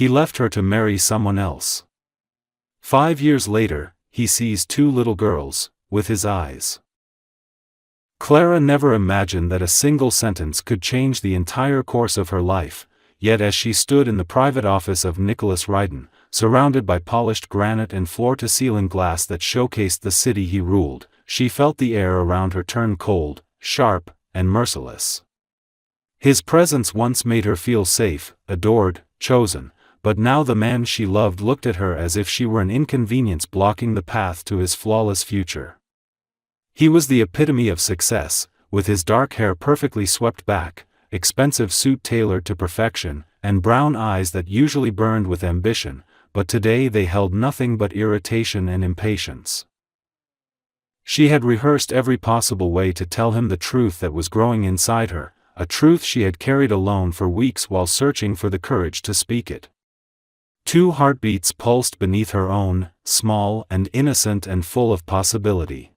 He left her to marry someone else. 5 years later, he sees 2 little girls, with his eyes. Clara never imagined that a single sentence could change the entire course of her life, yet as she stood in the private office of Nicholas Ryden, surrounded by polished granite and floor-to-ceiling glass that showcased the city he ruled, she felt the air around her turn cold, sharp, and merciless. His presence once made her feel safe, adored, chosen, but now the man she loved looked at her as if she were an inconvenience blocking the path to his flawless future. He was the epitome of success, with his dark hair perfectly swept back, expensive suit tailored to perfection, and brown eyes that usually burned with ambition, but today they held nothing but irritation and impatience. She had rehearsed every possible way to tell him the truth that was growing inside her, a truth she had carried alone for weeks while searching for the courage to speak it. 2 heartbeats pulsed beneath her own, small and innocent and full of possibility.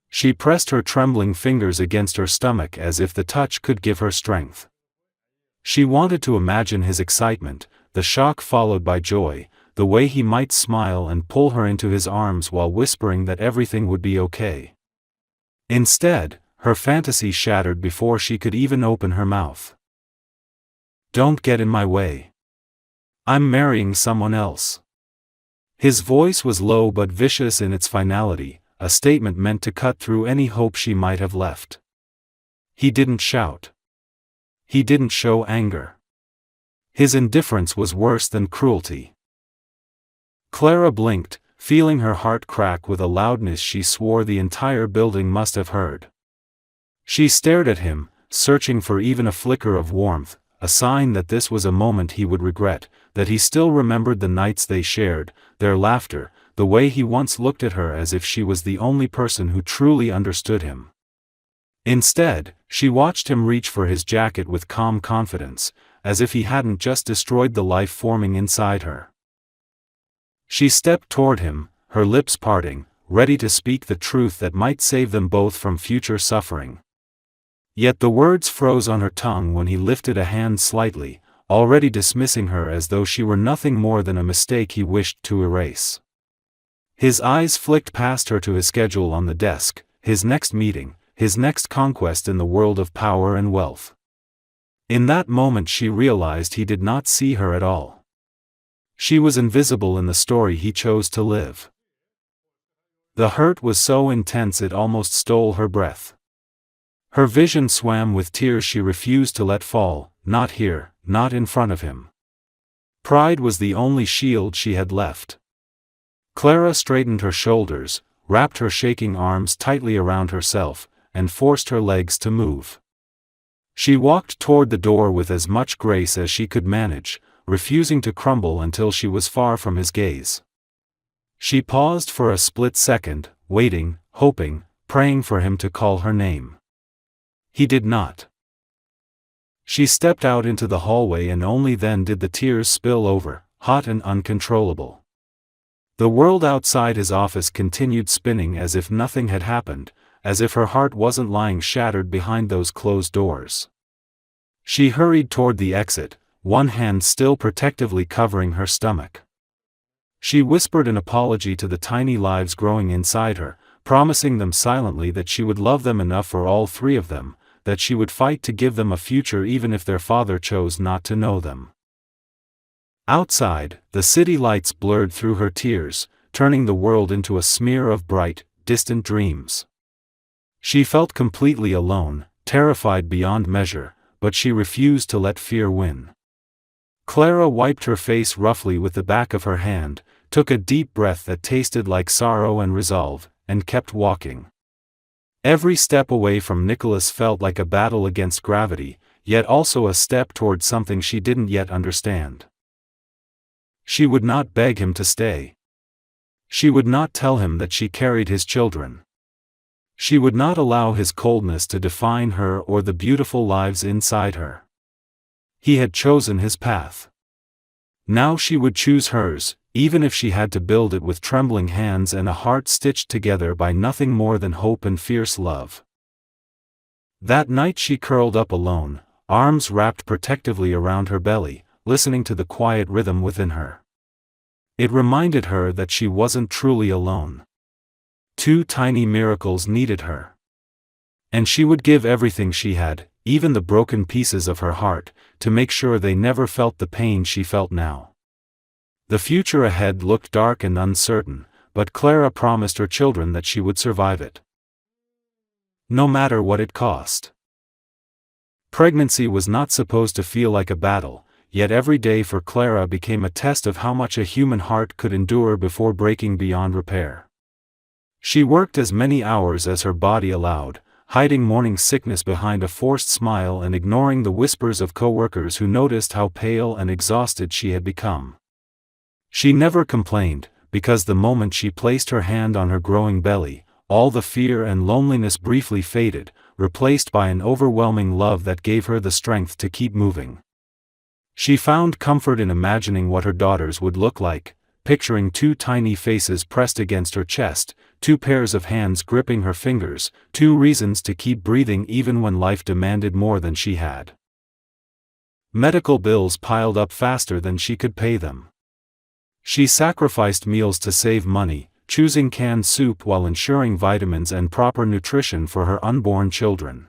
She pressed her trembling fingers against her stomach as if the touch could give her strength. She wanted to imagine his excitement, the shock followed by joy, the way he might smile and pull her into his arms while whispering that everything would be okay. Instead, her fantasy shattered before she could even open her mouth. "Don't get in my way. I'm marrying someone else." His voice was low but vicious in its finality, a statement meant to cut through any hope she might have left. He didn't shout. He didn't show anger. His indifference was worse than cruelty. Clara blinked, feeling her heart crack with a loudness she swore the entire building must have heard. She stared at him, searching for even a flicker of warmth, a sign that this was a moment he would regret, that he still remembered the nights they shared, their laughter, the way he once looked at her as if she was the only person who truly understood him. Instead, she watched him reach for his jacket with calm confidence, as if he hadn't just destroyed the life forming inside her. She stepped toward him, her lips parting, ready to speak the truth that might save them both from future suffering. Yet the words froze on her tongue when he lifted a hand slightly, already dismissing her as though she were nothing more than a mistake he wished to erase. His eyes flicked past her to his schedule on the desk, his next meeting, his next conquest in the world of power and wealth. In that moment she realized he did not see her at all. She was invisible in the story he chose to live. The hurt was so intense it almost stole her breath. Her vision swam with tears she refused to let fall, not here, not in front of him. Pride was the only shield she had left. Clara straightened her shoulders, wrapped her shaking arms tightly around herself, and forced her legs to move. She walked toward the door with as much grace as she could manage, refusing to crumble until she was far from his gaze. She paused for a split second, waiting, hoping, praying for him to call her name. He did not. She stepped out into the hallway and only then did the tears spill over, hot and uncontrollable. The world outside his office continued spinning as if nothing had happened, as if her heart wasn't lying shattered behind those closed doors. She hurried toward the exit, one hand still protectively covering her stomach. She whispered an apology to the tiny lives growing inside her, promising them silently that she would love them enough for all 3 of them, that she would fight to give them a future even if their father chose not to know them. Outside, the city lights blurred through her tears, turning the world into a smear of bright, distant dreams. She felt completely alone, terrified beyond measure, but she refused to let fear win. Clara wiped her face roughly with the back of her hand, took a deep breath that tasted like sorrow and resolve, and kept walking. Every step away from Nicholas felt like a battle against gravity, yet also a step toward something she didn't yet understand. She would not beg him to stay. She would not tell him that she carried his children. She would not allow his coldness to define her or the beautiful lives inside her. He had chosen his path. Now she would choose hers, even if she had to build it with trembling hands and a heart stitched together by nothing more than hope and fierce love. That night she curled up alone, arms wrapped protectively around her belly, listening to the quiet rhythm within her. It reminded her that she wasn't truly alone. Two tiny miracles needed her. And she would give everything she had, even the broken pieces of her heart, to make sure they never felt the pain she felt now. The future ahead looked dark and uncertain, but Clara promised her children that she would survive it. No matter what it cost. Pregnancy was not supposed to feel like a battle, yet every day for Clara became a test of how much a human heart could endure before breaking beyond repair. She worked as many hours as her body allowed, hiding morning sickness behind a forced smile and ignoring the whispers of coworkers who noticed how pale and exhausted she had become. She never complained, because the moment she placed her hand on her growing belly, all the fear and loneliness briefly faded, replaced by an overwhelming love that gave her the strength to keep moving. She found comfort in imagining what her daughters would look like, picturing two tiny faces pressed against her chest, two pairs of hands gripping her fingers, two reasons to keep breathing even when life demanded more than she had. Medical bills piled up faster than she could pay them. She sacrificed meals to save money, choosing canned soup while ensuring vitamins and proper nutrition for her unborn children.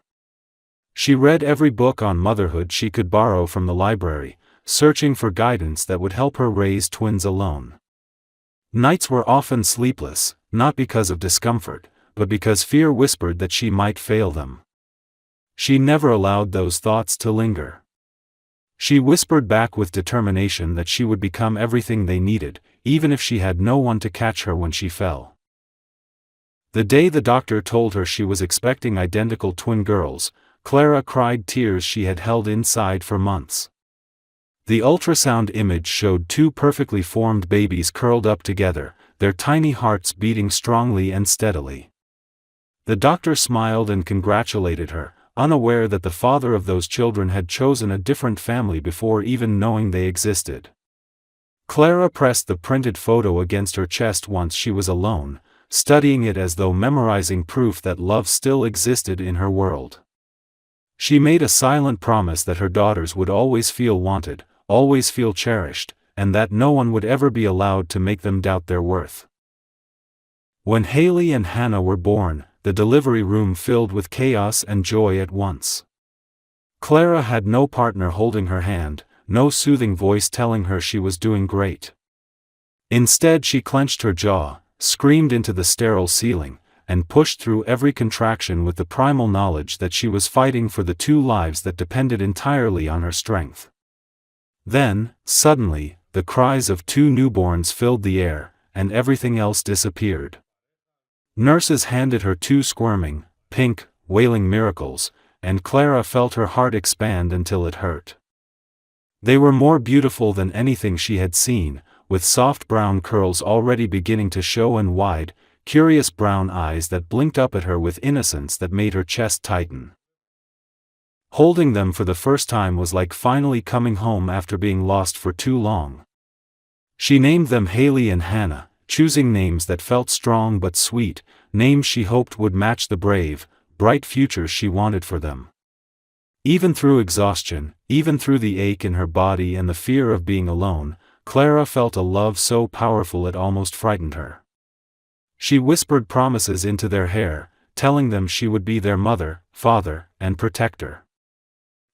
She read every book on motherhood she could borrow from the library, searching for guidance that would help her raise twins alone. Nights were often sleepless, not because of discomfort, but because fear whispered that she might fail them. She never allowed those thoughts to linger. She whispered back with determination that she would become everything they needed, even if she had no one to catch her when she fell. The day the doctor told her she was expecting identical twin girls, Clara cried tears she had held inside for months. The ultrasound image showed two perfectly formed babies curled up together, their tiny hearts beating strongly and steadily. The doctor smiled and congratulated her, unaware that the father of those children had chosen a different family before even knowing they existed. Clara pressed the printed photo against her chest once she was alone, studying it as though memorizing proof that love still existed in her world. She made a silent promise that her daughters would always feel wanted, always feel cherished, and that no one would ever be allowed to make them doubt their worth. When Haley and Hannah were born, the delivery room filled with chaos and joy at once. Clara had no partner holding her hand, no soothing voice telling her she was doing great. Instead she clenched her jaw, screamed into the sterile ceiling, and pushed through every contraction with the primal knowledge that she was fighting for the two lives that depended entirely on her strength. Then, suddenly, the cries of two newborns filled the air, and everything else disappeared. Nurses handed her two squirming, pink, wailing miracles, and Clara felt her heart expand until it hurt. They were more beautiful than anything she had seen, with soft brown curls already beginning to show and wide, curious brown eyes that blinked up at her with innocence that made her chest tighten. Holding them for the first time was like finally coming home after being lost for too long. She named them Haley and Hannah, choosing names that felt strong but sweet, names she hoped would match the brave, bright futures she wanted for them. Even through exhaustion, even through the ache in her body and the fear of being alone, Clara felt a love so powerful it almost frightened her. She whispered promises into their hair, telling them she would be their mother, father, and protector.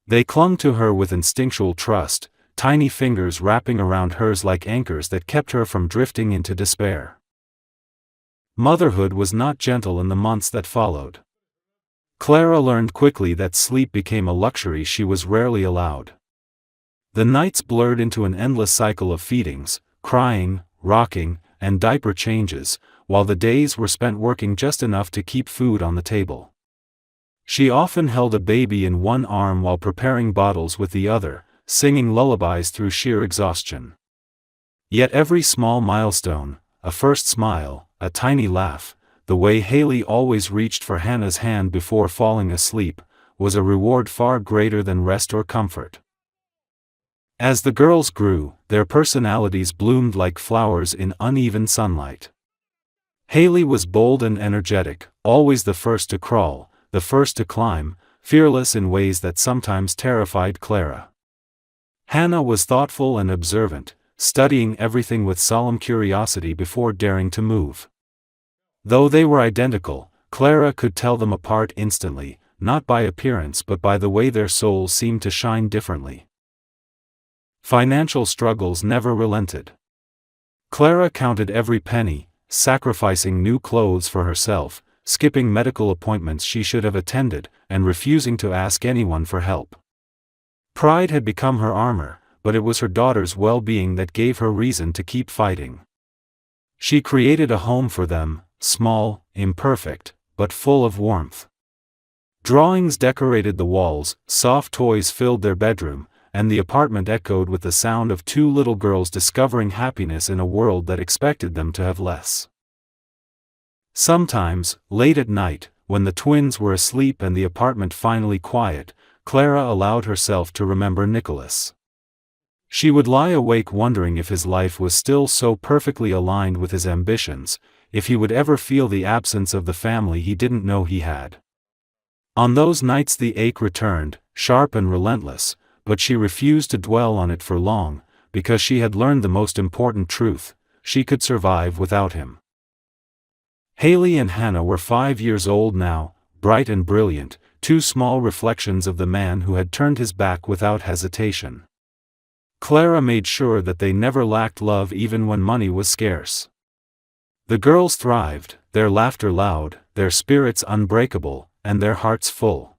They clung to her with instinctual trust, tiny fingers wrapping around hers like anchors that kept her from drifting into despair. Motherhood was not gentle in the months that followed. Clara learned quickly that sleep became a luxury she was rarely allowed. The nights blurred into an endless cycle of feedings, crying, rocking, and diaper changes, while the days were spent working just enough to keep food on the table. She often held a baby in one arm while preparing bottles with the other, singing lullabies through sheer exhaustion. Yet every small milestone, a first smile, a tiny laugh, the way Haley always reached for Hannah's hand before falling asleep, was a reward far greater than rest or comfort. As the girls grew, their personalities bloomed like flowers in uneven sunlight. Haley was bold and energetic, always the first to crawl, the first to climb, fearless in ways that sometimes terrified Clara. Hannah was thoughtful and observant, studying everything with solemn curiosity before daring to move. Though they were identical, Clara could tell them apart instantly, not by appearance but by the way their souls seemed to shine differently. Financial struggles never relented. Clara counted every penny, sacrificing new clothes for herself, skipping medical appointments she should have attended, and refusing to ask anyone for help. Pride had become her armor, but it was her daughter's well-being that gave her reason to keep fighting. She created a home for them, small, imperfect, but full of warmth. Drawings decorated the walls, soft toys filled their bedroom, and the apartment echoed with the sound of two little girls discovering happiness in a world that expected them to have less. Sometimes, late at night, when the twins were asleep and the apartment finally quiet, Clara allowed herself to remember Nicholas. She would lie awake wondering if his life was still so perfectly aligned with his ambitions, if he would ever feel the absence of the family he didn't know he had. On those nights the ache returned, sharp and relentless, but she refused to dwell on it for long, because she had learned the most important truth: she could survive without him. Haley and Hannah were 5 years old now, bright and brilliant, two small reflections of the man who had turned his back without hesitation. Clara made sure that they never lacked love even when money was scarce. The girls thrived, their laughter loud, their spirits unbreakable, and their hearts full.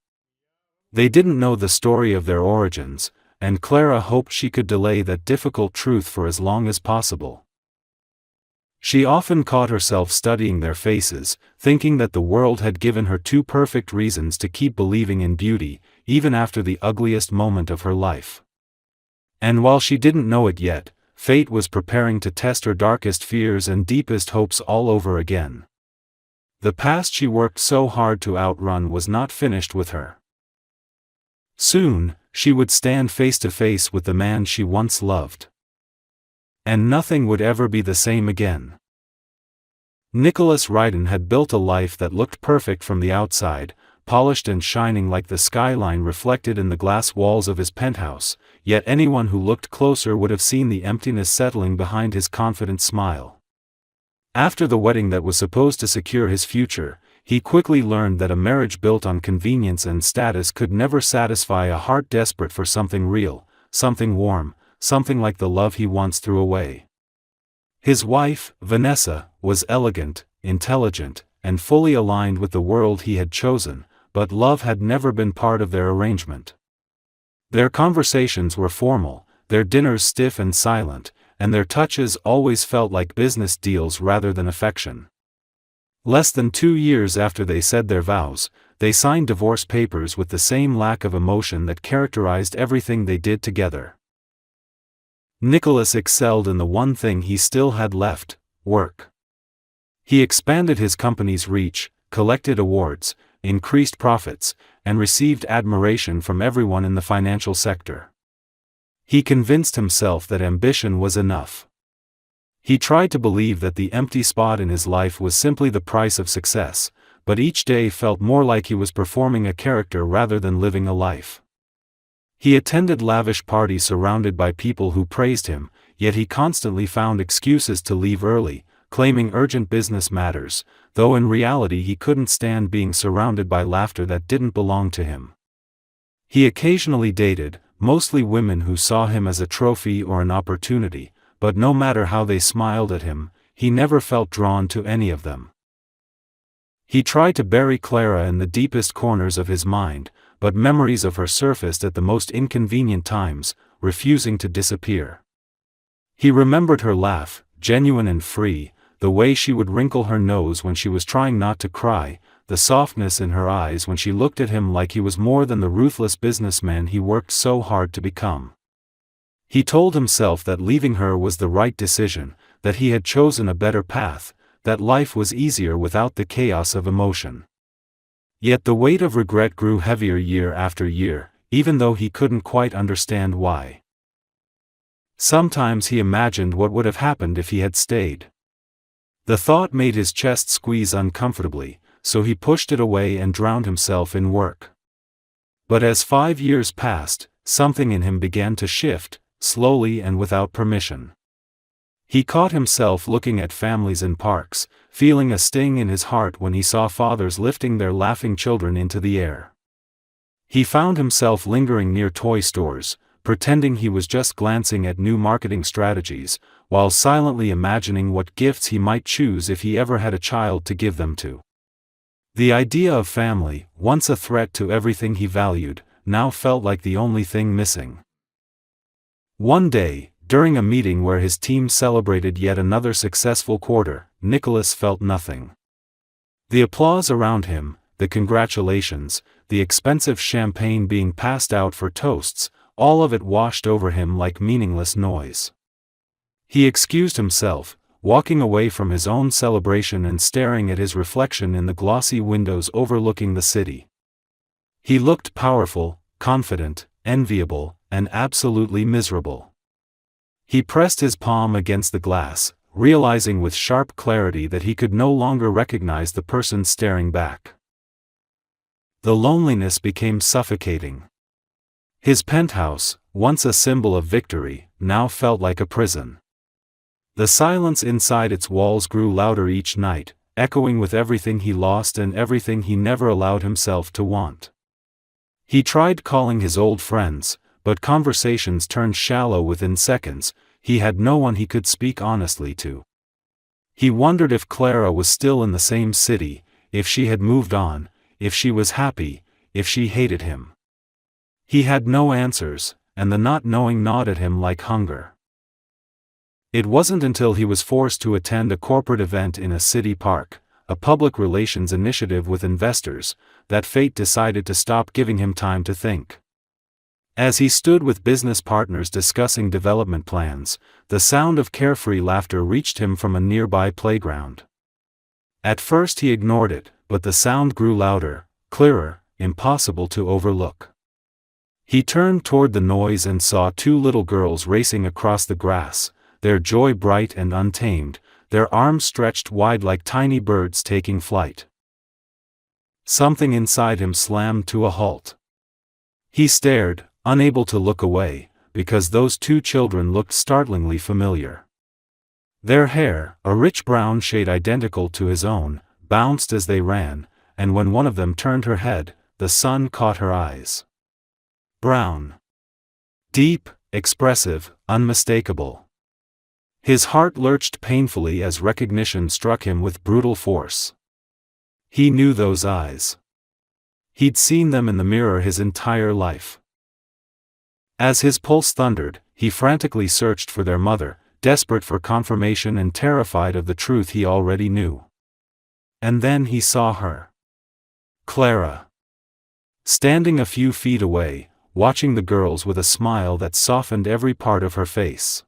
They didn't know the story of their origins, and Clara hoped she could delay that difficult truth for as long as possible. She often caught herself studying their faces, thinking that the world had given her two perfect reasons to keep believing in beauty, even after the ugliest moment of her life. And while she didn't know it yet, fate was preparing to test her darkest fears and deepest hopes all over again. The past she worked so hard to outrun was not finished with her. Soon, she would stand face to face with the man she once loved. And nothing would ever be the same again. Nicholas Ryden had built a life that looked perfect from the outside, polished and shining like the skyline reflected in the glass walls of his penthouse, yet anyone who looked closer would have seen the emptiness settling behind his confident smile. After the wedding that was supposed to secure his future, he quickly learned that a marriage built on convenience and status could never satisfy a heart desperate for something real, something warm, something like the love he once threw away. His wife, Vanessa, was elegant, intelligent, and fully aligned with the world he had chosen, but love had never been part of their arrangement. Their conversations were formal, their dinners stiff and silent, and their touches always felt like business deals rather than affection. Less than 2 years after they said their vows, they signed divorce papers with the same lack of emotion that characterized everything they did together. Nicholas excelled in the one thing he still had left: work. He expanded his company's reach, collected awards, increased profits, and received admiration from everyone in the financial sector. He convinced himself that ambition was enough. He tried to believe that the empty spot in his life was simply the price of success, but each day felt more like he was performing a character rather than living a life. He attended lavish parties surrounded by people who praised him, yet he constantly found excuses to leave early, claiming urgent business matters, though in reality he couldn't stand being surrounded by laughter that didn't belong to him. He occasionally dated, mostly women who saw him as a trophy or an opportunity, but no matter how they smiled at him, he never felt drawn to any of them. He tried to bury Clara in the deepest corners of his mind, but memories of her surfaced at the most inconvenient times, refusing to disappear. He remembered her laugh, genuine and free, the way she would wrinkle her nose when she was trying not to cry, the softness in her eyes when she looked at him like he was more than the ruthless businessman he worked so hard to become. He told himself that leaving her was the right decision, that he had chosen a better path, that life was easier without the chaos of emotion. Yet the weight of regret grew heavier year after year, even though he couldn't quite understand why. Sometimes he imagined what would have happened if he had stayed. The thought made his chest squeeze uncomfortably, so he pushed it away and drowned himself in work. But as 5 years passed, something in him began to shift, slowly and without permission. He caught himself looking at families in parks, feeling a sting in his heart when he saw fathers lifting their laughing children into the air. He found himself lingering near toy stores, pretending he was just glancing at new marketing strategies, while silently imagining what gifts he might choose if he ever had a child to give them to. The idea of family, once a threat to everything he valued, now felt like the only thing missing. One day, during a meeting where his team celebrated yet another successful quarter, Nicholas felt nothing. The applause around him, the congratulations, the expensive champagne being passed out for toasts, all of it washed over him like meaningless noise. He excused himself, walking away from his own celebration and staring at his reflection in the glossy windows overlooking the city. He looked powerful, confident, enviable, and absolutely miserable. He pressed his palm against the glass, realizing with sharp clarity that he could no longer recognize the person staring back. The loneliness became suffocating. His penthouse, once a symbol of victory, now felt like a prison. The silence inside its walls grew louder each night, echoing with everything he lost and everything he never allowed himself to want. He tried calling his old friends, but conversations turned shallow within seconds. He had no one he could speak honestly to. He wondered if Clara was still in the same city, if she had moved on, if she was happy, if she hated him. He had no answers, and the not knowing gnawed at him like hunger. It wasn't until he was forced to attend a corporate event in a city park, a public relations initiative with investors, that fate decided to stop giving him time to think. As he stood with business partners discussing development plans, the sound of carefree laughter reached him from a nearby playground. At first he ignored it, but the sound grew louder, clearer, impossible to overlook. He turned toward the noise and saw two little girls racing across the grass, their joy bright and untamed, their arms stretched wide like tiny birds taking flight. Something inside him slammed to a halt. He stared, unable to look away, because those two children looked startlingly familiar. Their hair, a rich brown shade identical to his own, bounced as they ran, and when one of them turned her head, the sun caught her eyes. Brown. Deep, expressive, unmistakable. His heart lurched painfully as recognition struck him with brutal force. He knew those eyes. He'd seen them in the mirror his entire life. As his pulse thundered, he frantically searched for their mother, desperate for confirmation and terrified of the truth he already knew. And then he saw her. Clara. Standing a few feet away, watching the girls with a smile that softened every part of her face.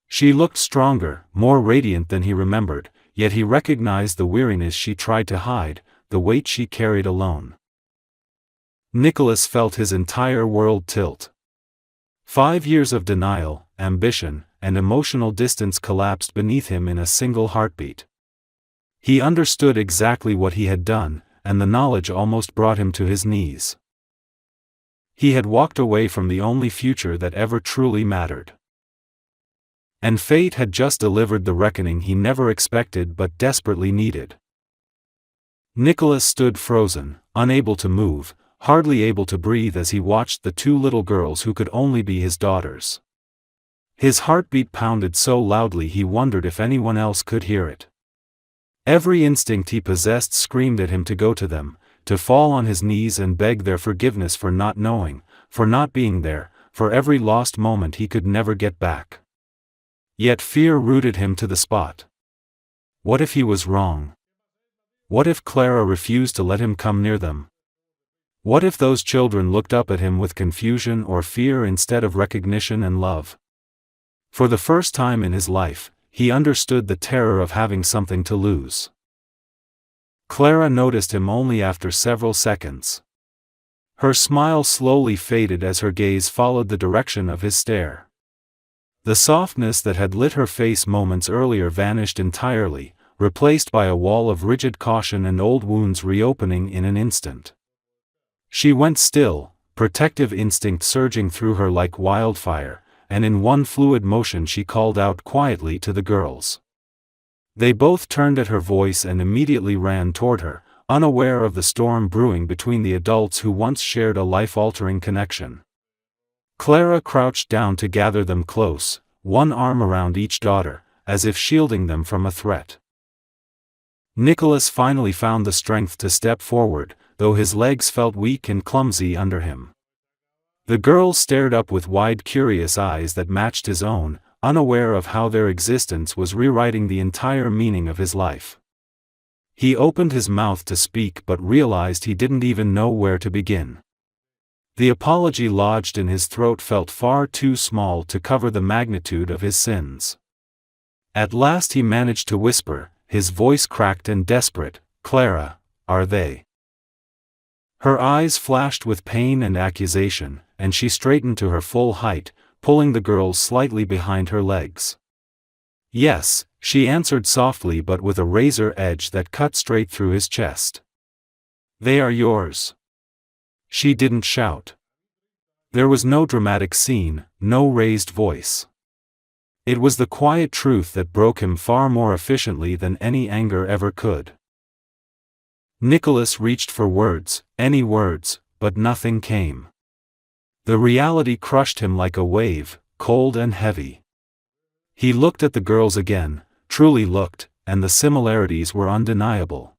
She looked stronger, more radiant than he remembered, yet he recognized the weariness she tried to hide, the weight she carried alone. Nicholas felt his entire world tilt. 5 years of denial, ambition, and emotional distance collapsed beneath him in a single heartbeat. He understood exactly what he had done, and the knowledge almost brought him to his knees. He had walked away from the only future that ever truly mattered. And fate had just delivered the reckoning he never expected but desperately needed. Nicholas stood frozen, unable to move, hardly able to breathe as he watched the two little girls who could only be his daughters. His heartbeat pounded so loudly he wondered if anyone else could hear it. Every instinct he possessed screamed at him to go to them, to fall on his knees and beg their forgiveness for not knowing, for not being there, for every lost moment he could never get back. Yet fear rooted him to the spot. What if he was wrong? What if Clara refused to let him come near them? What if those children looked up at him with confusion or fear instead of recognition and love? For the first time in his life, he understood the terror of having something to lose. Clara noticed him only after several seconds. Her smile slowly faded as her gaze followed the direction of his stare. The softness that had lit her face moments earlier vanished entirely, replaced by a wall of rigid caution and old wounds reopening in an instant. She went still, protective instinct surging through her like wildfire, and in one fluid motion she called out quietly to the girls. They both turned at her voice and immediately ran toward her, unaware of the storm brewing between the adults who once shared a life-altering connection. Clara crouched down to gather them close, one arm around each daughter, as if shielding them from a threat. Nicholas finally found the strength to step forward, though his legs felt weak and clumsy under him. The girls stared up with wide, curious eyes that matched his own, unaware of how their existence was rewriting the entire meaning of his life. He opened his mouth to speak but realized he didn't even know where to begin. The apology lodged in his throat felt far too small to cover the magnitude of his sins. At last he managed to whisper, his voice cracked and desperate, "Clara, are they?" Her eyes flashed with pain and accusation, and she straightened to her full height, pulling the girls slightly behind her legs. "Yes," she answered softly but with a razor edge that cut straight through his chest. "They are yours." She didn't shout. There was no dramatic scene, no raised voice. It was the quiet truth that broke him far more efficiently than any anger ever could. Nicholas reached for words, any words, but nothing came. The reality crushed him like a wave, cold and heavy. He looked at the girls again, truly looked, and the similarities were undeniable.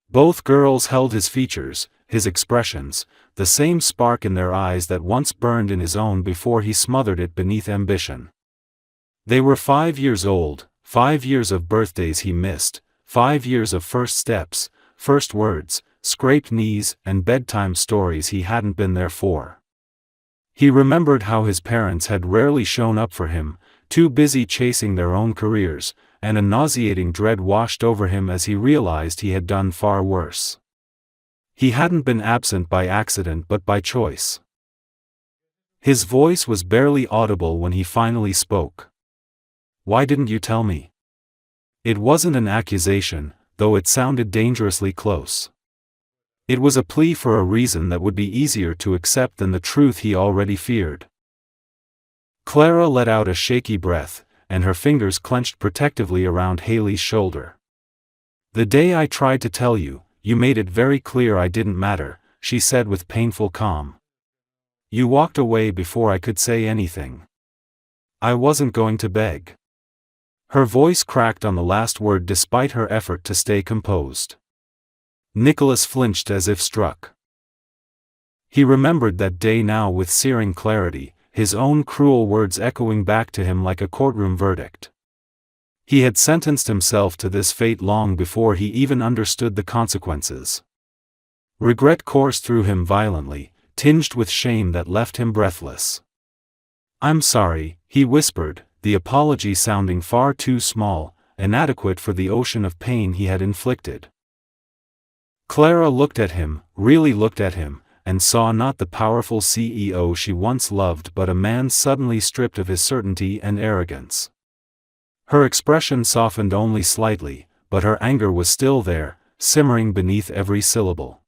Both girls held his features, his expressions, the same spark in their eyes that once burned in his own before he smothered it beneath ambition. They were 5 years old, 5 years of birthdays he missed, 5 years of first steps, first words, scraped knees, and bedtime stories he hadn't been there for. He remembered how his parents had rarely shown up for him, too busy chasing their own careers, and a nauseating dread washed over him as he realized he had done far worse. He hadn't been absent by accident but by choice. His voice was barely audible when he finally spoke. "Why didn't you tell me?" It wasn't an accusation, though it sounded dangerously close. It was a plea for a reason that would be easier to accept than the truth he already feared. Clara let out a shaky breath, and her fingers clenched protectively around Haley's shoulder. "The day I tried to tell you, you made it very clear I didn't matter," she said with painful calm. "You walked away before I could say anything. I wasn't going to beg." Her voice cracked on the last word despite her effort to stay composed. Nicholas flinched as if struck. He remembered that day now with searing clarity, his own cruel words echoing back to him like a courtroom verdict. He had sentenced himself to this fate long before he even understood the consequences. Regret coursed through him violently, tinged with shame that left him breathless. "I'm sorry," he whispered, the apology sounding far too small, inadequate for the ocean of pain he had inflicted. Clara looked at him, really looked at him, and saw not the powerful CEO she once loved but a man suddenly stripped of his certainty and arrogance. Her expression softened only slightly, but her anger was still there, simmering beneath every syllable.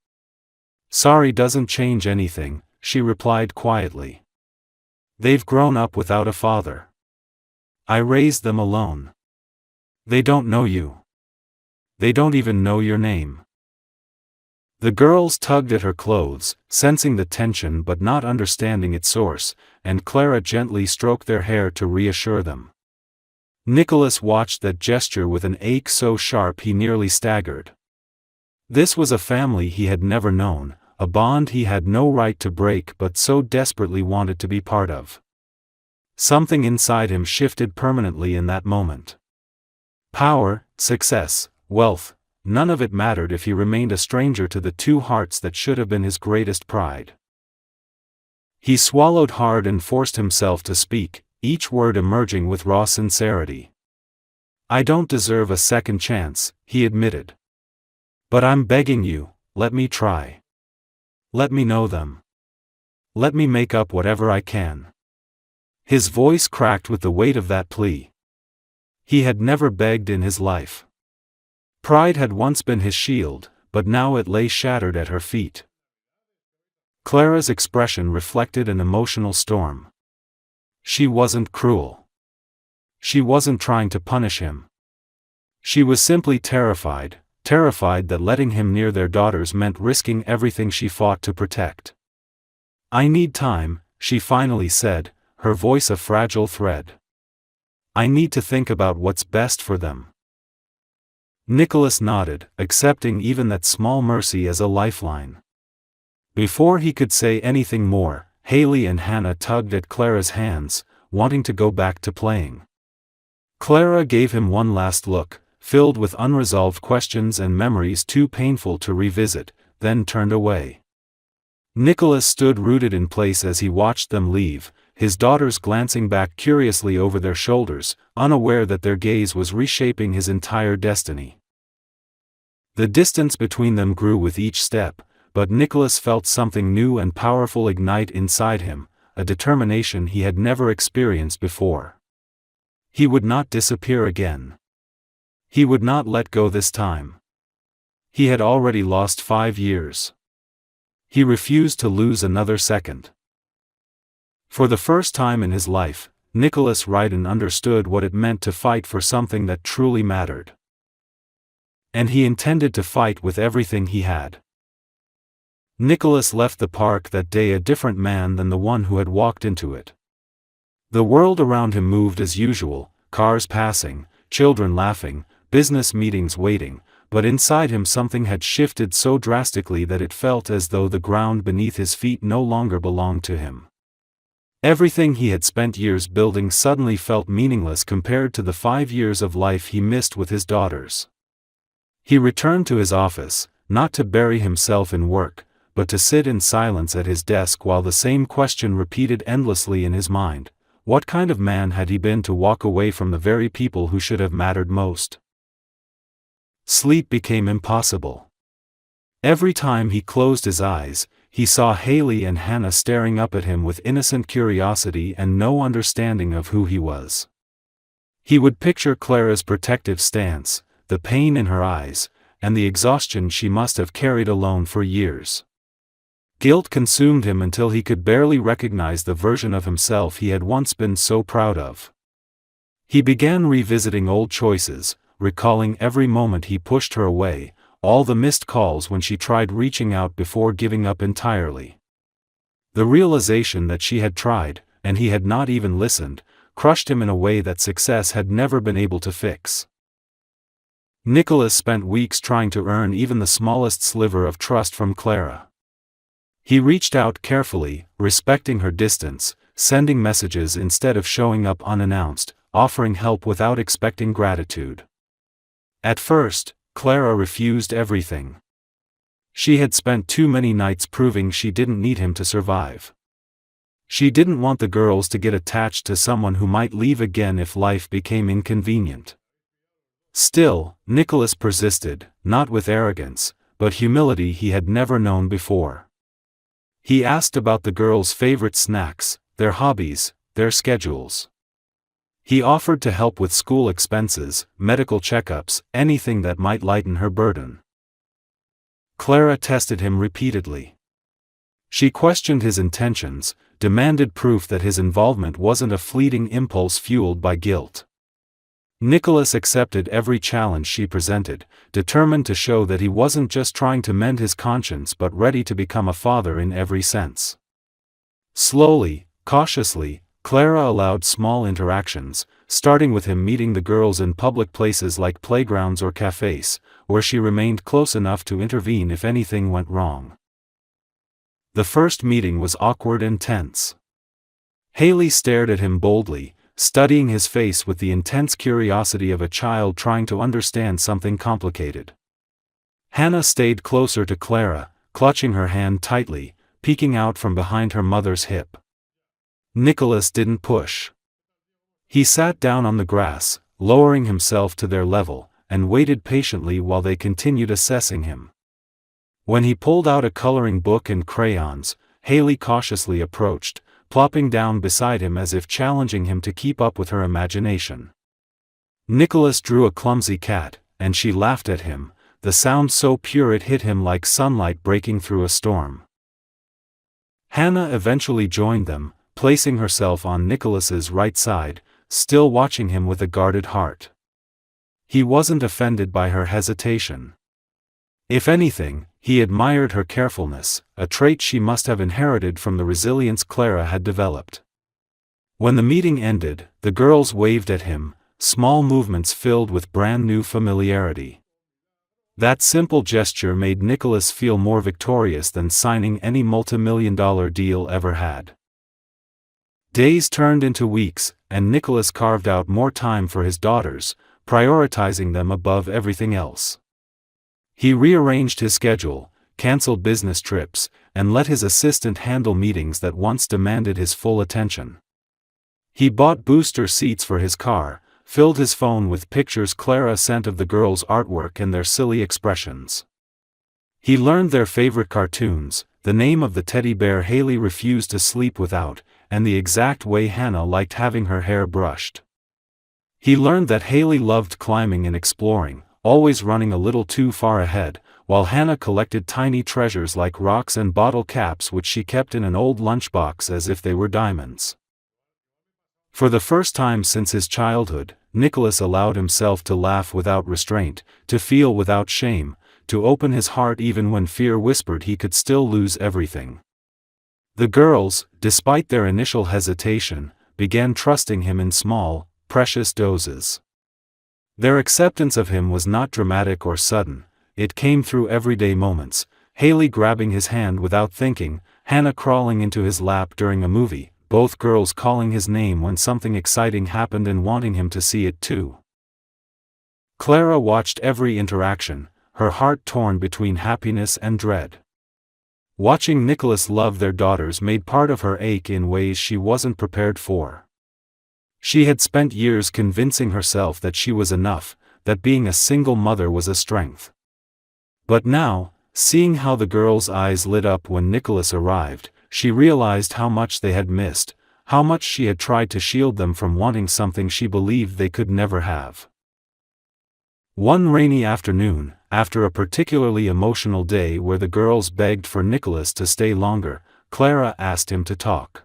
"Sorry doesn't change anything," she replied quietly. "They've grown up without a father. I raised them alone. They don't know you. They don't even know your name." The girls tugged at her clothes, sensing the tension but not understanding its source, and Clara gently stroked their hair to reassure them. Nicholas watched that gesture with an ache so sharp he nearly staggered. This was a family he had never known, a bond he had no right to break but so desperately wanted to be part of. Something inside him shifted permanently in that moment. Power, success, wealth, none of it mattered if he remained a stranger to the two hearts that should have been his greatest pride. He swallowed hard and forced himself to speak, each word emerging with raw sincerity. "I don't deserve a second chance," he admitted. "But I'm begging you, let me try. Let me know them. Let me make up whatever I can." His voice cracked with the weight of that plea. He had never begged in his life. Pride had once been his shield, but now it lay shattered at her feet. Clara's expression reflected an emotional storm. She wasn't cruel. She wasn't trying to punish him. She was simply terrified that letting him near their daughters meant risking everything she fought to protect. "I need time," she finally said, her voice a fragile thread. "I need to think about what's best for them." Nicholas nodded, accepting even that small mercy as a lifeline. Before he could say anything more, Haley and Hannah tugged at Clara's hands, wanting to go back to playing. Clara gave him one last look, filled with unresolved questions and memories too painful to revisit, then turned away. Nicholas stood rooted in place as he watched them leave, his daughters glancing back curiously over their shoulders, unaware that their gaze was reshaping his entire destiny. The distance between them grew with each step, but Nicholas felt something new and powerful ignite inside him, a determination he had never experienced before. He would not disappear again. He would not let go this time. He had already lost 5 years. He refused to lose another second. For the first time in his life, Nicholas Ryden understood what it meant to fight for something that truly mattered. And he intended to fight with everything he had. Nicholas left the park that day a different man than the one who had walked into it. The world around him moved as usual, cars passing, children laughing, business meetings waiting, but inside him something had shifted so drastically that it felt as though the ground beneath his feet no longer belonged to him. Everything he had spent years building suddenly felt meaningless compared to the 5 years of life he missed with his daughters. He returned to his office, not to bury himself in work, but to sit in silence at his desk while the same question repeated endlessly in his mind: what kind of man had he been to walk away from the very people who should have mattered most? Sleep became impossible. Every time he closed his eyes, he saw Haley and Hannah staring up at him with innocent curiosity and no understanding of who he was. He would picture Clara's protective stance, the pain in her eyes, and the exhaustion she must have carried alone for years. Guilt consumed him until he could barely recognize the version of himself he had once been so proud of. He began revisiting old choices, recalling every moment he pushed her away, all the missed calls when she tried reaching out before giving up entirely. The realization that she had tried, and he had not even listened, crushed him in a way that success had never been able to fix. Nicholas spent weeks trying to earn even the smallest sliver of trust from Clara. He reached out carefully, respecting her distance, sending messages instead of showing up unannounced, offering help without expecting gratitude. At first, Clara refused everything. She had spent too many nights proving she didn't need him to survive. She didn't want the girls to get attached to someone who might leave again if life became inconvenient. Still, Nicholas persisted, not with arrogance, but humility he had never known before. He asked about the girls' favorite snacks, their hobbies, their schedules. He offered to help with school expenses, medical checkups, anything that might lighten her burden. Clara tested him repeatedly. She questioned his intentions, demanded proof that his involvement wasn't a fleeting impulse fueled by guilt. Nicholas accepted every challenge she presented, determined to show that he wasn't just trying to mend his conscience but ready to become a father in every sense. Slowly, cautiously, Clara allowed small interactions, starting with him meeting the girls in public places like playgrounds or cafes, where she remained close enough to intervene if anything went wrong. The first meeting was awkward and tense. Haley stared at him boldly, studying his face with the intense curiosity of a child trying to understand something complicated. Hannah stayed closer to Clara, clutching her hand tightly, peeking out from behind her mother's hip. Nicholas didn't push. He sat down on the grass, lowering himself to their level, and waited patiently while they continued assessing him. When he pulled out a coloring book and crayons, Haley cautiously approached, plopping down beside him as if challenging him to keep up with her imagination. Nicholas drew a clumsy cat, and she laughed at him, the sound so pure it hit him like sunlight breaking through a storm. Hannah eventually joined them, placing herself on Nicholas's right side, still watching him with a guarded heart. He wasn't offended by her hesitation. If anything, he admired her carefulness, a trait she must have inherited from the resilience Clara had developed. When the meeting ended, the girls waved at him, small movements filled with brand new familiarity. That simple gesture made Nicholas feel more victorious than signing any multimillion-dollar deal ever had. Days turned into weeks, and Nicholas carved out more time for his daughters, prioritizing them above everything else. He rearranged his schedule, canceled business trips, and let his assistant handle meetings that once demanded his full attention. He bought booster seats for his car, filled his phone with pictures Clara sent of the girls' artwork and their silly expressions. He learned their favorite cartoons, the name of the teddy bear Haley refused to sleep without, and the exact way Hannah liked having her hair brushed. He learned that Haley loved climbing and exploring, always running a little too far ahead, while Hannah collected tiny treasures like rocks and bottle caps which she kept in an old lunchbox as if they were diamonds. For the first time since his childhood, Nicholas allowed himself to laugh without restraint, to feel without shame, to open his heart even when fear whispered he could still lose everything. The girls, despite their initial hesitation, began trusting him in small, precious doses. Their acceptance of him was not dramatic or sudden, it came through everyday moments, Haley grabbing his hand without thinking, Hannah crawling into his lap during a movie, both girls calling his name when something exciting happened and wanting him to see it too. Clara watched every interaction, her heart torn between happiness and dread. Watching Nicholas love their daughters made part of her ache in ways she wasn't prepared for. She had spent years convincing herself that she was enough, that being a single mother was a strength. But now, seeing how the girls' eyes lit up when Nicholas arrived, she realized how much they had missed, how much she had tried to shield them from wanting something she believed they could never have. One rainy afternoon, after a particularly emotional day where the girls begged for Nicholas to stay longer, Clara asked him to talk.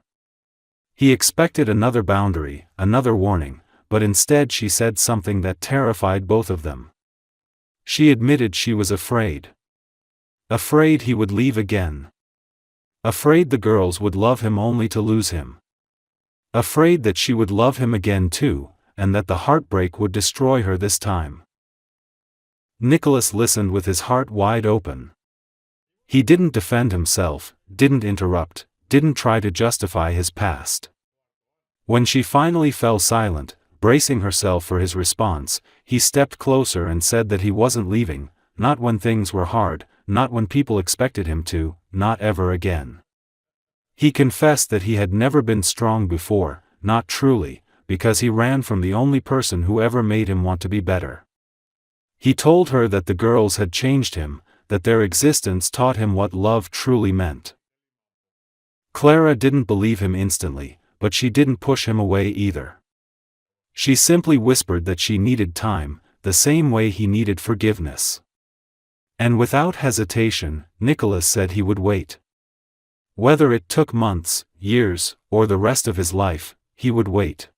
He expected another boundary, another warning, but instead she said something that terrified both of them. She admitted she was afraid. Afraid he would leave again. Afraid the girls would love him only to lose him. Afraid that she would love him again too, and that the heartbreak would destroy her this time. Nicholas listened with his heart wide open. He didn't defend himself, didn't interrupt, didn't try to justify his past. When she finally fell silent, bracing herself for his response, he stepped closer and said that he wasn't leaving, not when things were hard, not when people expected him to, not ever again. He confessed that he had never been strong before, not truly, because he ran from the only person who ever made him want to be better. He told her that the girls had changed him, that their existence taught him what love truly meant. Clara didn't believe him instantly, but she didn't push him away either. She simply whispered that she needed time, the same way he needed forgiveness. And without hesitation, Nicholas said he would wait. Whether it took months, years, or the rest of his life, he would wait.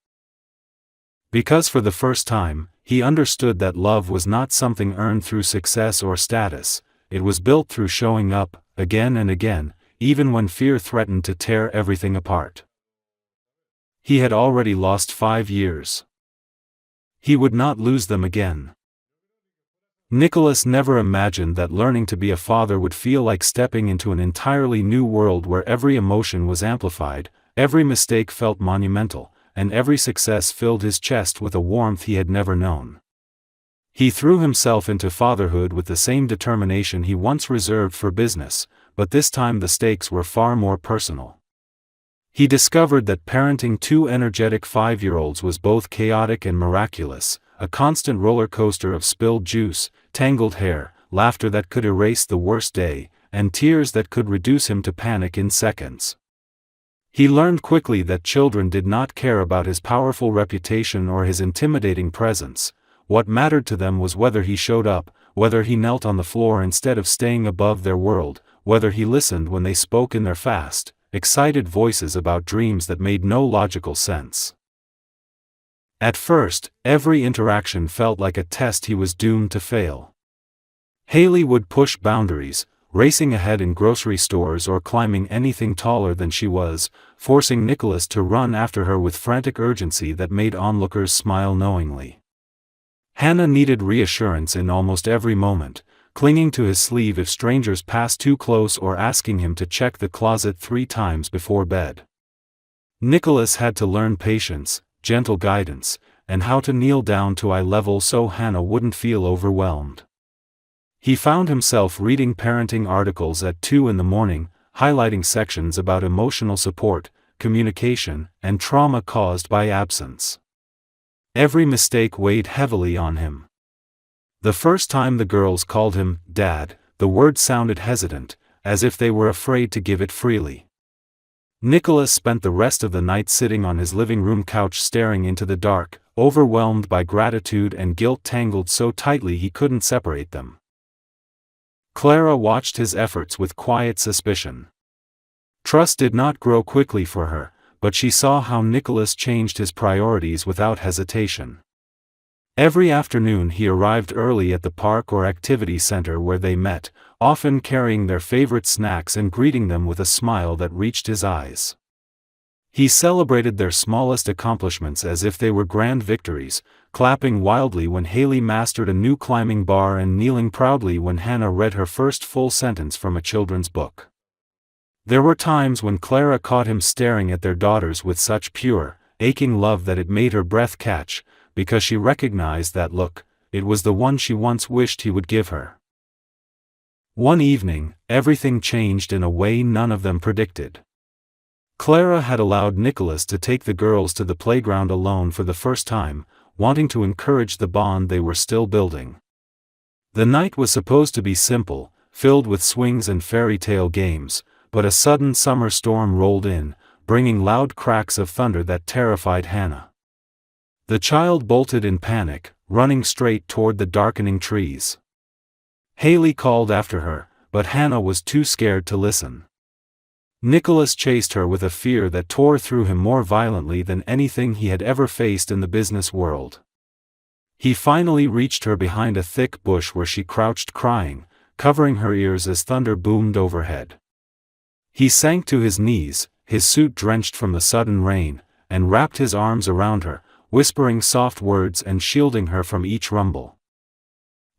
Because for the first time, he understood that love was not something earned through success or status, it was built through showing up, again and again, even when fear threatened to tear everything apart. He had already lost 5 years. He would not lose them again. Nicholas never imagined that learning to be a father would feel like stepping into an entirely new world where every emotion was amplified, every mistake felt monumental, and every success filled his chest with a warmth he had never known. He threw himself into fatherhood with the same determination he once reserved for business, but this time the stakes were far more personal. He discovered that parenting 2 energetic 5-year-olds was both chaotic and miraculous, a constant roller coaster of spilled juice, tangled hair, laughter that could erase the worst day, and tears that could reduce him to panic in seconds. He learned quickly that children did not care about his powerful reputation or his intimidating presence. What mattered to them was whether he showed up, whether he knelt on the floor instead of staying above their world, whether he listened when they spoke in their fast, excited voices about dreams that made no logical sense. At first, every interaction felt like a test he was doomed to fail. Haley would push boundaries, racing ahead in grocery stores or climbing anything taller than she was, forcing Nicholas to run after her with frantic urgency that made onlookers smile knowingly. Hannah needed reassurance in almost every moment, clinging to his sleeve if strangers passed too close or asking him to check the closet 3 times before bed. Nicholas had to learn patience, gentle guidance, and how to kneel down to eye level so Hannah wouldn't feel overwhelmed. He found himself reading parenting articles at 2 in the morning, highlighting sections about emotional support, communication, and trauma caused by absence. Every mistake weighed heavily on him. The first time the girls called him Dad, the word sounded hesitant, as if they were afraid to give it freely. Nicholas spent the rest of the night sitting on his living room couch staring into the dark, overwhelmed by gratitude and guilt tangled so tightly he couldn't separate them. Clara watched his efforts with quiet suspicion. Trust did not grow quickly for her, but she saw how Nicholas changed his priorities without hesitation. Every afternoon he arrived early at the park or activity center where they met, often carrying their favorite snacks and greeting them with a smile that reached his eyes. He celebrated their smallest accomplishments as if they were grand victories, clapping wildly when Haley mastered a new climbing bar and kneeling proudly when Hannah read her first full sentence from a children's book. There were times when Clara caught him staring at their daughters with such pure, aching love that it made her breath catch, because she recognized that look. It was the one she once wished he would give her. One evening, everything changed in a way none of them predicted. Clara had allowed Nicholas to take the girls to the playground alone for the first time, wanting to encourage the bond they were still building. The night was supposed to be simple, filled with swings and fairy tale games, but a sudden summer storm rolled in, bringing loud cracks of thunder that terrified Hannah. The child bolted in panic, running straight toward the darkening trees. Haley called after her, but Hannah was too scared to listen. Nicholas chased her with a fear that tore through him more violently than anything he had ever faced in the business world. He finally reached her behind a thick bush where she crouched crying, covering her ears as thunder boomed overhead. He sank to his knees, his suit drenched from the sudden rain, and wrapped his arms around her, whispering soft words and shielding her from each rumble.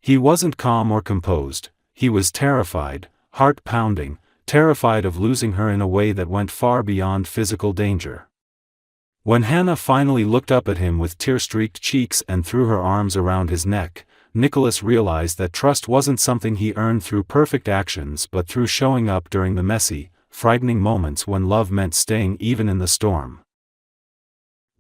He wasn't calm or composed, he was terrified, heart-pounding, terrified of losing her in a way that went far beyond physical danger. When Hannah finally looked up at him with tear-streaked cheeks and threw her arms around his neck, Nicholas realized that trust wasn't something he earned through perfect actions but through showing up during the messy, frightening moments when love meant staying even in the storm.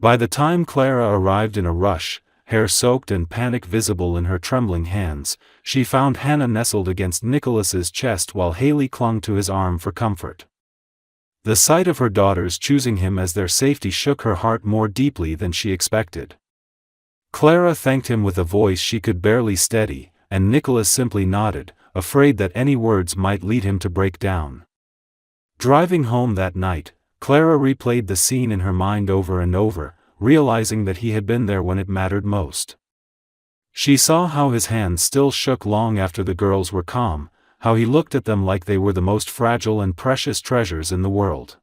By the time Clara arrived in a rush, hair soaked and panic visible in her trembling hands, she found Hannah nestled against Nicholas's chest while Haley clung to his arm for comfort. The sight of her daughters choosing him as their safety shook her heart more deeply than she expected. Clara thanked him with a voice she could barely steady, and Nicholas simply nodded, afraid that any words might lead him to break down. Driving home that night, Clara replayed the scene in her mind over and over, realizing that he had been there when it mattered most. She saw how his hands still shook long after the girls were calm, how he looked at them like they were the most fragile and precious treasures in the world.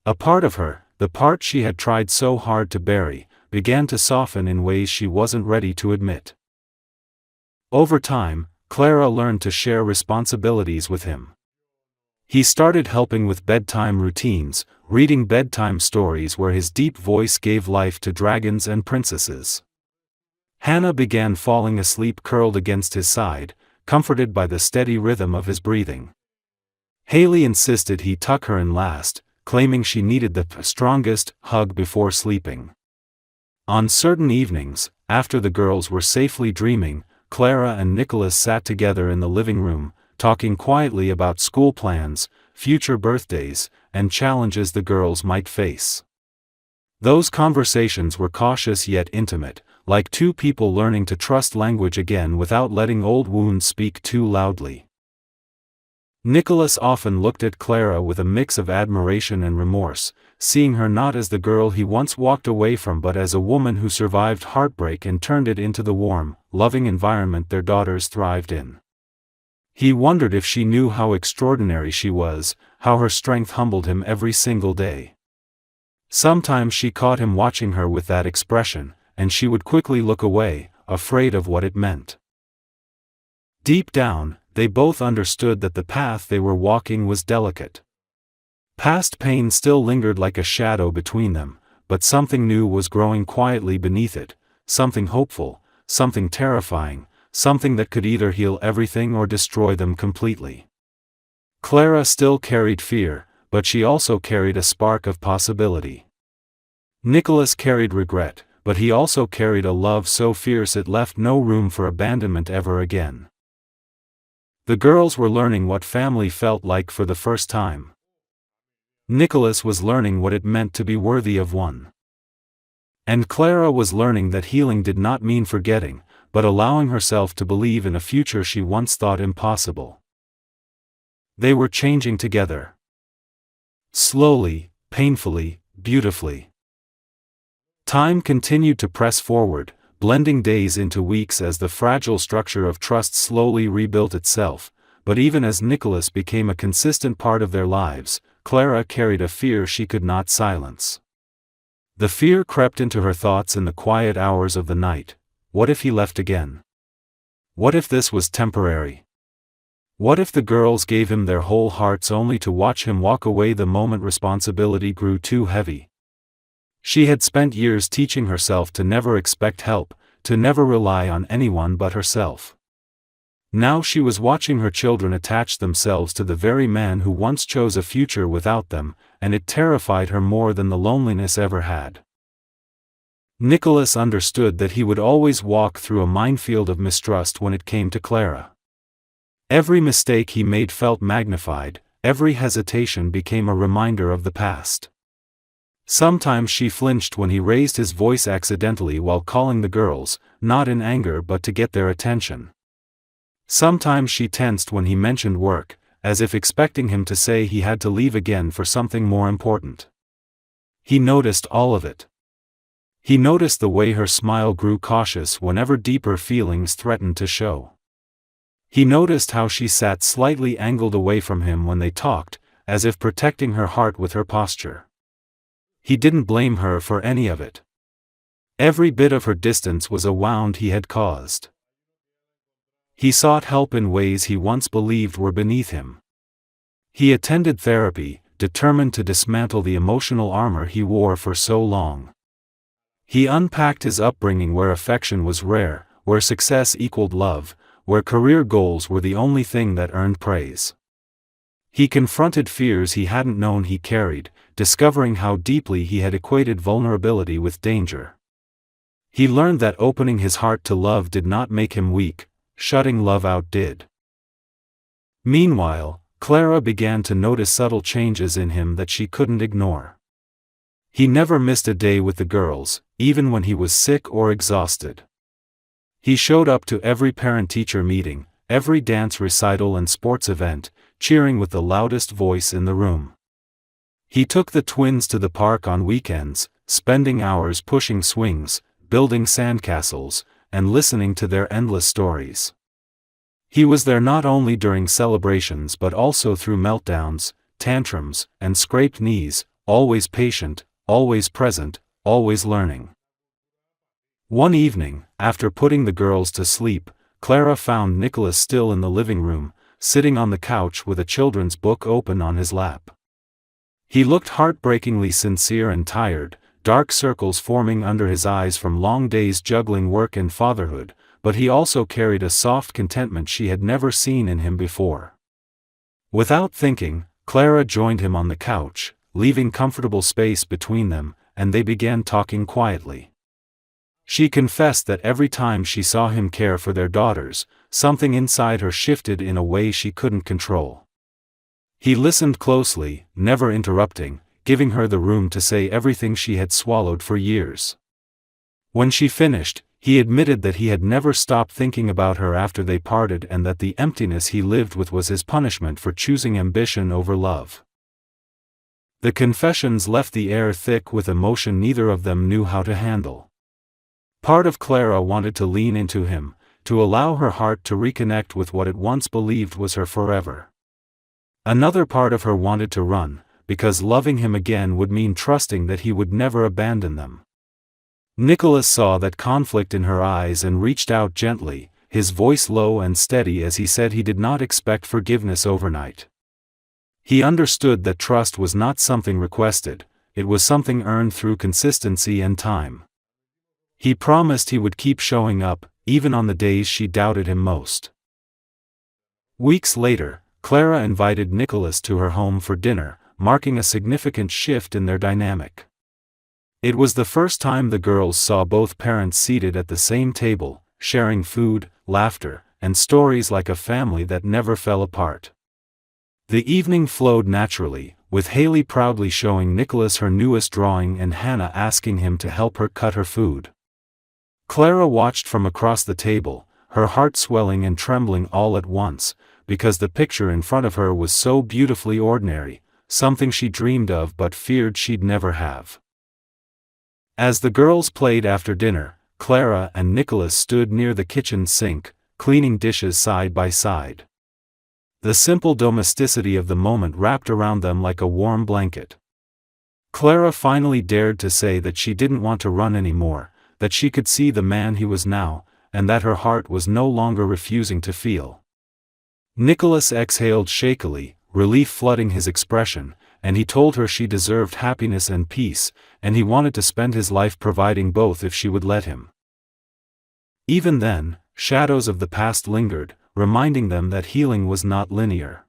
A part of her, the part she had tried so hard to bury, began to soften in ways she wasn't ready to admit. Over time, Clara learned to share responsibilities with him. He started helping with bedtime routines, reading bedtime stories where his deep voice gave life to dragons and princesses. Hannah began falling asleep curled against his side, comforted by the steady rhythm of his breathing. Haley insisted he tuck her in last, claiming she needed the strongest hug before sleeping. On certain evenings, after the girls were safely dreaming, Clara and Nicholas sat together in the living room, talking quietly about school plans, future birthdays, and challenges the girls might face. Those conversations were cautious yet intimate, like two people learning to trust language again without letting old wounds speak too loudly. Nicholas often looked at Clara with a mix of admiration and remorse, seeing her not as the girl he once walked away from but as a woman who survived heartbreak and turned it into the warm, loving environment their daughters thrived in. He wondered if she knew how extraordinary she was, how her strength humbled him every single day. Sometimes she caught him watching her with that expression, and she would quickly look away, afraid of what it meant. Deep down, they both understood that the path they were walking was delicate. Past pain still lingered like a shadow between them, but something new was growing quietly beneath it, something hopeful, something terrifying, something that could either heal everything or destroy them completely. Clara still carried fear, but she also carried a spark of possibility. Nicholas carried regret, but he also carried a love so fierce it left no room for abandonment ever again. The girls were learning what family felt like for the first time. Nicholas was learning what it meant to be worthy of one. And Clara was learning that healing did not mean forgetting, but allowing herself to believe in a future she once thought impossible. They were changing together. Slowly, painfully, beautifully. Time continued to press forward, blending days into weeks as the fragile structure of trust slowly rebuilt itself, but even as Nicholas became a consistent part of their lives, Clara carried a fear she could not silence. The fear crept into her thoughts in the quiet hours of the night. What if he left again? What if this was temporary? What if the girls gave him their whole hearts only to watch him walk away the moment responsibility grew too heavy? She had spent years teaching herself to never expect help, to never rely on anyone but herself. Now she was watching her children attach themselves to the very man who once chose a future without them, and it terrified her more than the loneliness ever had. Nicholas understood that he would always walk through a minefield of mistrust when it came to Clara. Every mistake he made felt magnified, every hesitation became a reminder of the past. Sometimes she flinched when he raised his voice accidentally while calling the girls, not in anger but to get their attention. Sometimes she tensed when he mentioned work, as if expecting him to say he had to leave again for something more important. He noticed all of it. He noticed the way her smile grew cautious whenever deeper feelings threatened to show. He noticed how she sat slightly angled away from him when they talked, as if protecting her heart with her posture. He didn't blame her for any of it. Every bit of her distance was a wound he had caused. He sought help in ways he once believed were beneath him. He attended therapy, determined to dismantle the emotional armor he wore for so long. He unpacked his upbringing where affection was rare, where success equaled love, where career goals were the only thing that earned praise. He confronted fears he hadn't known he carried, discovering how deeply he had equated vulnerability with danger. He learned that opening his heart to love did not make him weak, shutting love out did. Meanwhile, Clara began to notice subtle changes in him that she couldn't ignore. He never missed a day with the girls, even when he was sick or exhausted. He showed up to every parent-teacher meeting, every dance recital and sports event, cheering with the loudest voice in the room. He took the twins to the park on weekends, spending hours pushing swings, building sandcastles, and listening to their endless stories. He was there not only during celebrations but also through meltdowns, tantrums, and scraped knees, always patient, always present, always learning. One evening, after putting the girls to sleep, Clara found Nicholas still in the living room, sitting on the couch with a children's book open on his lap. He looked heartbreakingly sincere and tired, dark circles forming under his eyes from long days juggling work and fatherhood, but he also carried a soft contentment she had never seen in him before. Without thinking, Clara joined him on the couch, leaving comfortable space between them, and they began talking quietly. She confessed that every time she saw him care for their daughters, something inside her shifted in a way she couldn't control. He listened closely, never interrupting, giving her the room to say everything she had swallowed for years. When she finished, he admitted that he had never stopped thinking about her after they parted and that the emptiness he lived with was his punishment for choosing ambition over love. The confessions left the air thick with emotion neither of them knew how to handle. Part of Clara wanted to lean into him, to allow her heart to reconnect with what it once believed was her forever. Another part of her wanted to run, because loving him again would mean trusting that he would never abandon them. Nicholas saw that conflict in her eyes and reached out gently, his voice low and steady as he said he did not expect forgiveness overnight. He understood that trust was not something requested, it was something earned through consistency and time. He promised he would keep showing up, even on the days she doubted him most. Weeks later, Clara invited Nicholas to her home for dinner, marking a significant shift in their dynamic. It was the first time the girls saw both parents seated at the same table, sharing food, laughter, and stories like a family that never fell apart. The evening flowed naturally, with Haley proudly showing Nicholas her newest drawing and Hannah asking him to help her cut her food. Clara watched from across the table, her heart swelling and trembling all at once, because the picture in front of her was so beautifully ordinary, something she dreamed of but feared she'd never have. As the girls played after dinner, Clara and Nicholas stood near the kitchen sink, cleaning dishes side by side. The simple domesticity of the moment wrapped around them like a warm blanket. Clara finally dared to say that she didn't want to run anymore, that she could see the man he was now, and that her heart was no longer refusing to feel. Nicholas exhaled shakily, relief flooding his expression, and he told her she deserved happiness and peace, and he wanted to spend his life providing both if she would let him. Even then, shadows of the past lingered, reminding them that healing was not linear.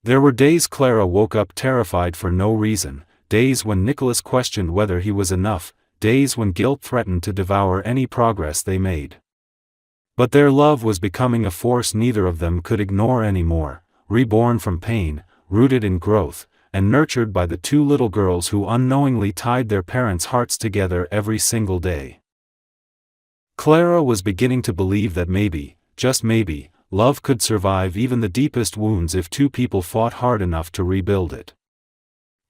There were days Clara woke up terrified for no reason, days when Nicholas questioned whether he was enough, days when guilt threatened to devour any progress they made. But their love was becoming a force neither of them could ignore anymore, reborn from pain, rooted in growth, and nurtured by the two little girls who unknowingly tied their parents' hearts together every single day. Clara was beginning to believe that maybe, just maybe, love could survive even the deepest wounds if two people fought hard enough to rebuild it.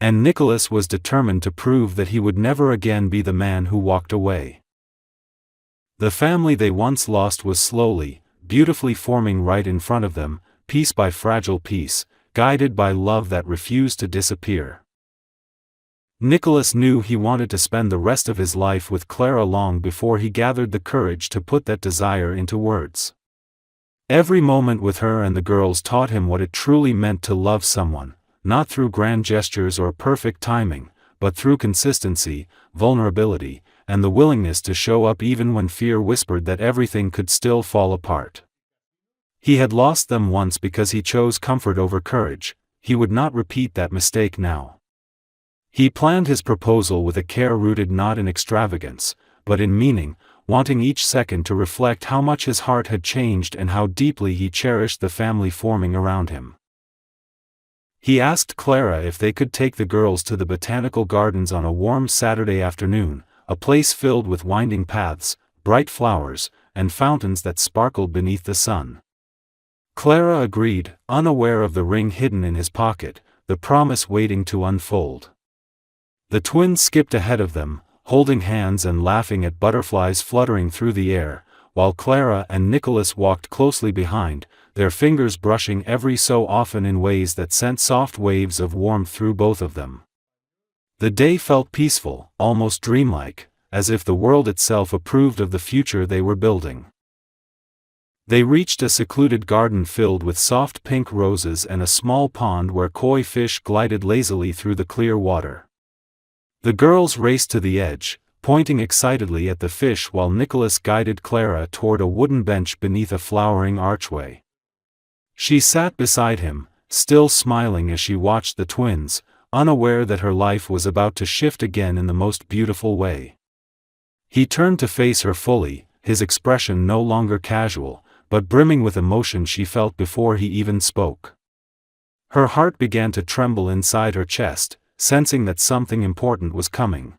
And Nicholas was determined to prove that he would never again be the man who walked away. The family they once lost was slowly, beautifully forming right in front of them, piece by fragile piece, guided by love that refused to disappear. Nicholas knew he wanted to spend the rest of his life with Clara long before he gathered the courage to put that desire into words. Every moment with her and the girls taught him what it truly meant to love someone, not through grand gestures or perfect timing, but through consistency, vulnerability, and the willingness to show up even when fear whispered that everything could still fall apart. He had lost them once because he chose comfort over courage, he would not repeat that mistake now. He planned his proposal with a care rooted not in extravagance, but in meaning, wanting each second to reflect how much his heart had changed and how deeply he cherished the family forming around him. He asked Clara if they could take the girls to the botanical gardens on a warm Saturday afternoon, a place filled with winding paths, bright flowers, and fountains that sparkled beneath the sun. Clara agreed, unaware of the ring hidden in his pocket, the promise waiting to unfold. The twins skipped ahead of them, holding hands and laughing at butterflies fluttering through the air, while Clara and Nicholas walked closely behind, their fingers brushing every so often in ways that sent soft waves of warmth through both of them. The day felt peaceful, almost dreamlike, as if the world itself approved of the future they were building. They reached a secluded garden filled with soft pink roses and a small pond where koi fish glided lazily through the clear water. The girls raced to the edge, pointing excitedly at the fish while Nicholas guided Clara toward a wooden bench beneath a flowering archway. She sat beside him, still smiling as she watched the twins, unaware that her life was about to shift again in the most beautiful way. He turned to face her fully, his expression no longer casual, but brimming with emotion she felt before he even spoke. Her heart began to tremble inside her chest, sensing that something important was coming.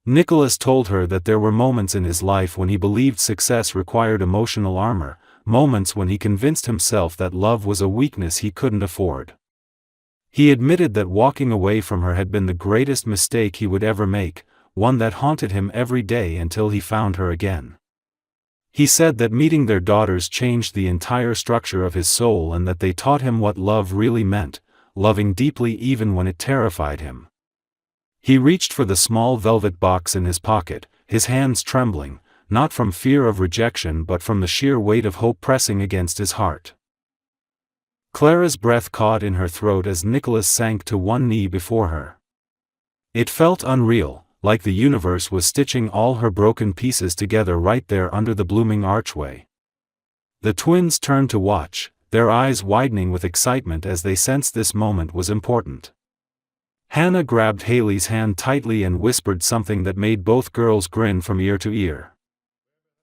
Nicholas told her that there were moments in his life when he believed success required emotional armor, moments when he convinced himself that love was a weakness he couldn't afford. He admitted that walking away from her had been the greatest mistake he would ever make, one that haunted him every day until he found her again. He said that meeting their daughters changed the entire structure of his soul and that they taught him what love really meant, loving deeply even when it terrified him. He reached for the small velvet box in his pocket, his hands trembling, not from fear of rejection but from the sheer weight of hope pressing against his heart. Clara's breath caught in her throat as Nicholas sank to one knee before her. It felt unreal, like the universe was stitching all her broken pieces together right there under the blooming archway. The twins turned to watch, their eyes widening with excitement as they sensed this moment was important. Hannah grabbed Haley's hand tightly and whispered something that made both girls grin from ear to ear.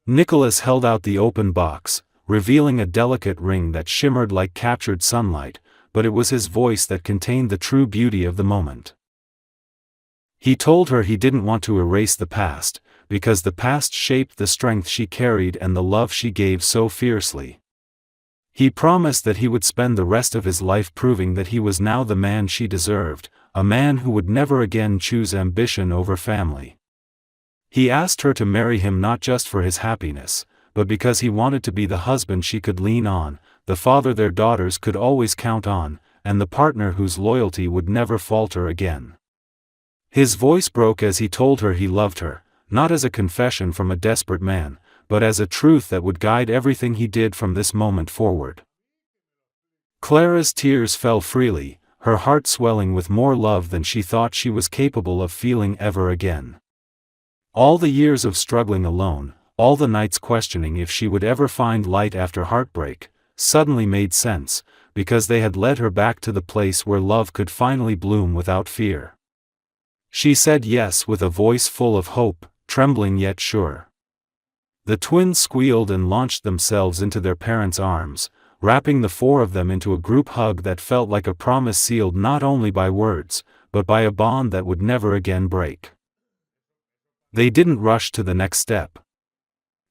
Nicholas held out the open box, revealing a delicate ring that shimmered like captured sunlight, but it was his voice that contained the true beauty of the moment. He told her he didn't want to erase the past, because the past shaped the strength she carried and the love she gave so fiercely. He promised that he would spend the rest of his life proving that he was now the man she deserved, a man who would never again choose ambition over family. He asked her to marry him not just for his happiness, but because he wanted to be the husband she could lean on, the father their daughters could always count on, and the partner whose loyalty would never falter again. His voice broke as he told her he loved her, not as a confession from a desperate man, but as a truth that would guide everything he did from this moment forward. Clara's tears fell freely, her heart swelling with more love than she thought she was capable of feeling ever again. All the years of struggling alone, all the nights questioning if she would ever find light after heartbreak, suddenly made sense, because they had led her back to the place where love could finally bloom without fear. She said yes with a voice full of hope, trembling yet sure. The twins squealed and launched themselves into their parents' arms, wrapping the four of them into a group hug that felt like a promise sealed not only by words, but by a bond that would never again break. They didn't rush to the next step.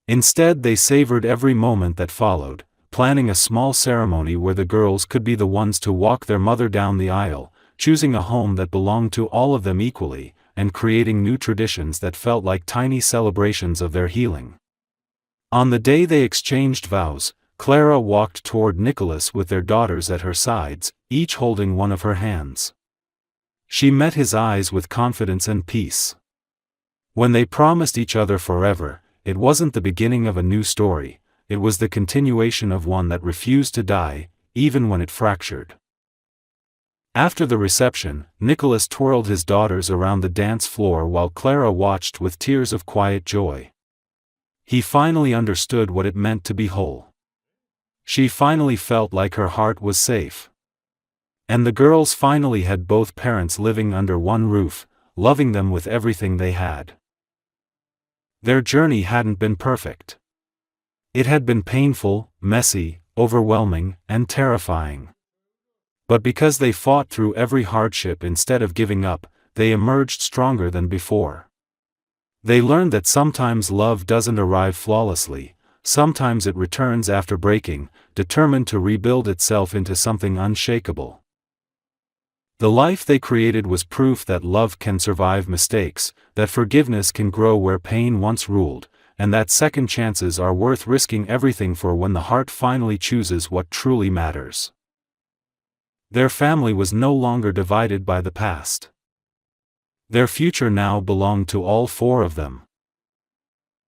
Instead they savored every moment that followed, planning a small ceremony where the girls could be the ones to walk their mother down the aisle, choosing a home that belonged to all of them equally, and creating new traditions that felt like tiny celebrations of their healing. On the day they exchanged vows, Clara walked toward Nicholas with their daughters at her sides, each holding one of her hands. She met his eyes with confidence and peace. When they promised each other forever, it wasn't the beginning of a new story, it was the continuation of one that refused to die, even when it fractured. After the reception, Nicholas twirled his daughters around the dance floor while Clara watched with tears of quiet joy. He finally understood what it meant to be whole. She finally felt like her heart was safe. And the girls finally had both parents living under one roof, loving them with everything they had. Their journey hadn't been perfect. It had been painful, messy, overwhelming, and terrifying. But because they fought through every hardship instead of giving up, they emerged stronger than before. They learned that sometimes love doesn't arrive flawlessly, sometimes it returns after breaking, determined to rebuild itself into something unshakable. The life they created was proof that love can survive mistakes, that forgiveness can grow where pain once ruled, and that second chances are worth risking everything for when the heart finally chooses what truly matters. Their family was no longer divided by the past. Their future now belonged to all four of them.